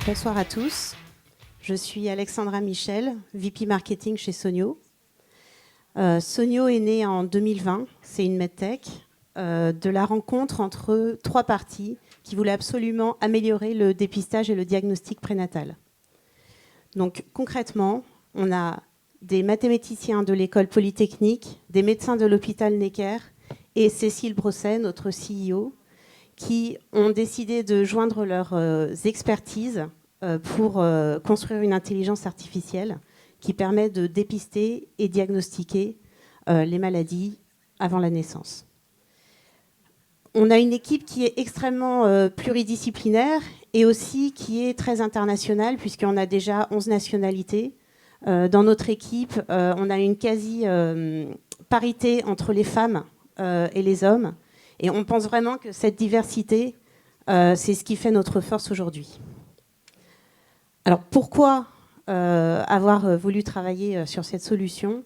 Bonsoir à tous. Je suis Alexandra Michel, VP Marketing chez Sonio. Sonio est né en 2020, c'est une medtech, de la rencontre entre trois parties qui voulaient absolument améliorer le dépistage et le diagnostic prénatal. Donc concrètement, on a des mathématiciens de l'école polytechnique, des médecins de l'hôpital Necker et Cécile Brosset, notre CEO, qui ont décidé de joindre leurs expertises pour construire une intelligence artificielle qui permet de dépister et diagnostiquer les maladies avant la naissance. On a une équipe qui est extrêmement pluridisciplinaire et aussi qui est très internationale, puisqu'on a déjà 11 nationalités. Dans notre équipe, on a une quasi-parité entre les femmes et les hommes. Et on pense vraiment que cette diversité, c'est ce qui fait notre force aujourd'hui. Alors pourquoi avoir voulu travailler sur cette solution ?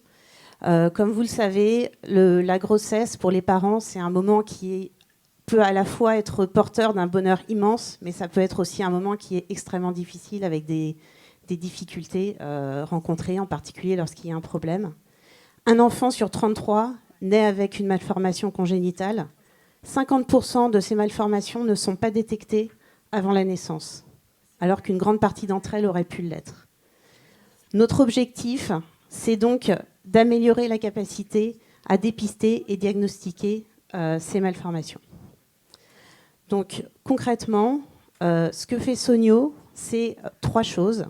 Comme vous le savez, la grossesse pour les parents, c'est un moment qui peut à la fois être porteur d'un bonheur immense, mais ça peut être aussi un moment qui est extrêmement difficile avec des difficultés rencontrées, en particulier lorsqu'il y a un problème. Un enfant sur 33 naît avec une malformation congénitale. 50% de ces malformations ne sont pas détectées avant la naissance, alors qu'une grande partie d'entre elles auraient pu l'être. Notre objectif, c'est donc d'améliorer la capacité à dépister et diagnostiquer ces malformations. Donc concrètement, ce que fait Sonio, c'est trois choses.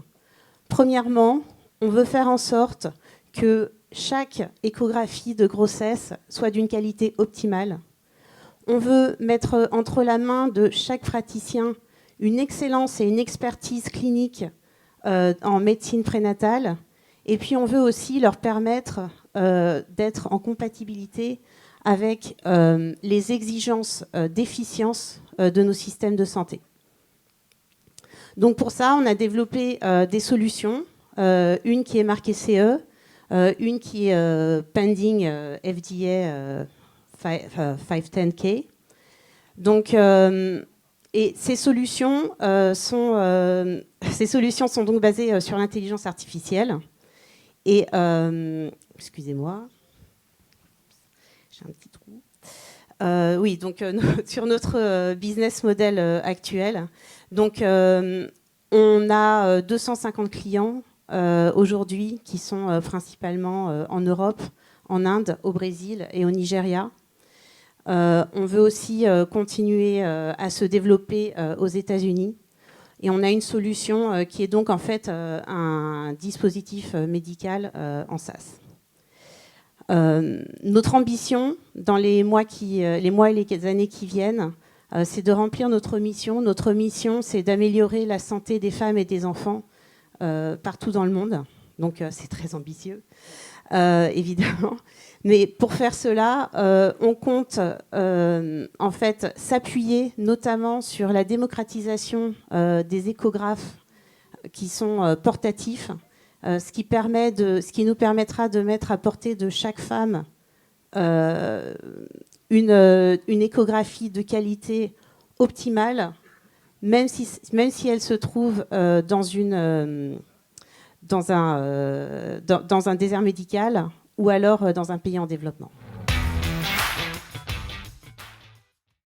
Premièrement, on veut faire en sorte que chaque échographie de grossesse soit d'une qualité optimale. On veut mettre entre la main de chaque praticien une excellence et une expertise clinique en médecine prénatale. Et puis on veut aussi leur permettre d'être en compatibilité avec les exigences d'efficience de nos systèmes de santé. Donc pour ça, on a développé des solutions, une qui est marquée CE, une qui est pending FDA 510K. Donc, et ces solutions sont donc basées sur l'intelligence artificielle. Et excusez-moi, j'ai un petit trou. Oui, donc sur notre business model actuel, donc on a 250 clients aujourd'hui qui sont principalement en Europe, en Inde, au Brésil et au Nigeria. On veut aussi continuer à se développer aux États-Unis. Et on a une solution qui est donc en fait un dispositif médical en SaaS. Notre ambition dans les mois et les années qui viennent, c'est de remplir notre mission. Notre mission, c'est d'améliorer la santé des femmes et des enfants partout dans le monde. Donc c'est très ambitieux, évidemment. Mais pour faire cela, on compte en fait s'appuyer notamment sur la démocratisation des échographes qui sont portatifs, ce qui nous permettra de mettre à portée de chaque femme une échographie de qualité optimale, même si elle se trouve dans un désert médical ou alors dans un pays en développement.